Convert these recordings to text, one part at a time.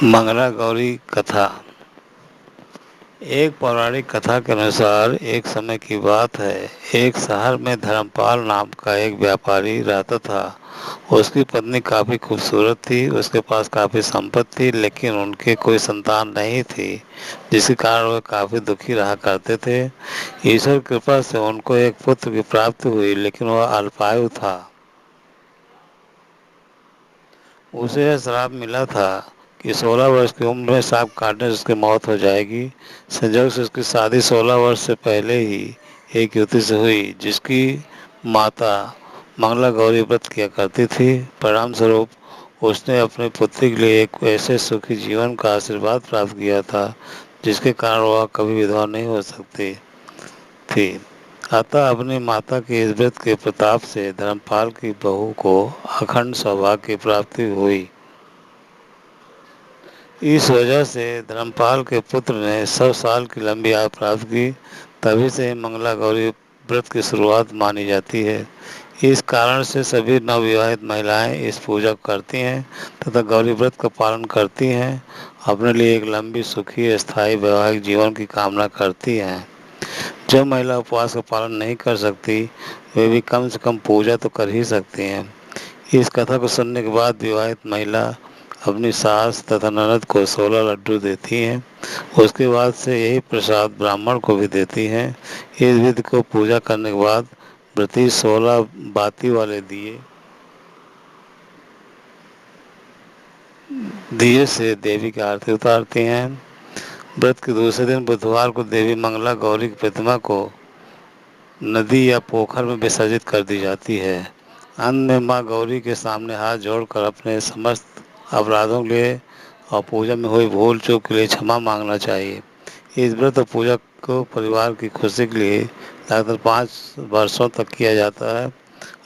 मंगला गौरी कथा। एक पौराणिक कथा के अनुसार एक समय की बात है, एक शहर में धर्मपाल नाम का एक व्यापारी रहता था। उसकी पत्नी काफ़ी खूबसूरत थी, उसके पास काफ़ी संपत्ति थी, लेकिन उनके कोई संतान नहीं थी, जिसके कारण वह काफ़ी दुखी रहा करते थे। ईश्वर की कृपा से उनको एक पुत्र की प्राप्ति हुई, लेकिन वह अल्पायु था। उसे यह श्राप मिला था कि 16 वर्ष की उम्र में सांप काटने से उसकी मौत हो जाएगी। संजोग से उसकी शादी 16 वर्ष से पहले ही एक युवती से हुई, जिसकी माता मंगला गौरी व्रत किया करती थी। परिणाम स्वरूप उसने अपने पुत्री के लिए एक ऐसे सुखी जीवन का आशीर्वाद प्राप्त किया था, जिसके कारण वह कभी विधवा नहीं हो सकती थी। अतः अपनी माता के इस व्रत के प्रताप से धर्मपाल की बहू को अखंड सौभाग्य की प्राप्ति हुई। इस वजह से धर्मपाल के पुत्र ने 100 साल की लंबी आयु प्राप्त की। तभी से मंगला गौरी व्रत की शुरुआत मानी जाती है। इस कारण से सभी नवविवाहित महिलाएं इस पूजा को करती हैं तथा गौरी व्रत का पालन करती हैं। अपने लिए एक लंबी सुखी स्थायी वैवाहिक जीवन की कामना करती हैं। जो महिला उपवास का पालन नहीं कर सकती, वे भी कम से कम पूजा तो कर ही सकती हैं। इस कथा को सुनने के बाद विवाहित महिला अपनी सास तथा ननद को 16 लड्डू देती हैं। उसके बाद से यही प्रसाद ब्राह्मण को भी देती हैं। इस विधि को पूजा करने के बाद व्रती 16 बाती वाले दिए दिए से देवी की आरती उतारती हैं। व्रत के दूसरे दिन बुधवार को देवी मंगला गौरी की प्रतिमा को नदी या पोखर में विसर्जित कर दी जाती है। अंत में माँ गौरी के सामने हाथ जोड़कर अपने समस्त अपराधों के लिए और पूजा में हुई भूल चूक के लिए क्षमा मांगना चाहिए। इस व्रत और पूजा को परिवार की खुशी के लिए लगभग 5 वर्षों तक किया जाता है।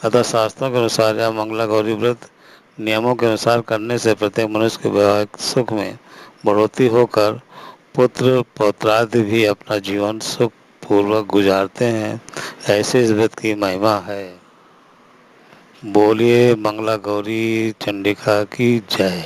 अतः शास्त्रों के अनुसार यह मंगला गौरी व्रत नियमों के अनुसार करने से प्रत्येक मनुष्य के वैवाहिक सुख में बढ़ोतरी होकर पुत्र पौत्रादि भी अपना जीवन सुख पूर्वक गुजारते हैं। ऐसे इस व्रत की महिमा है। बोलिए मंगला गौरी चंडिका की जय।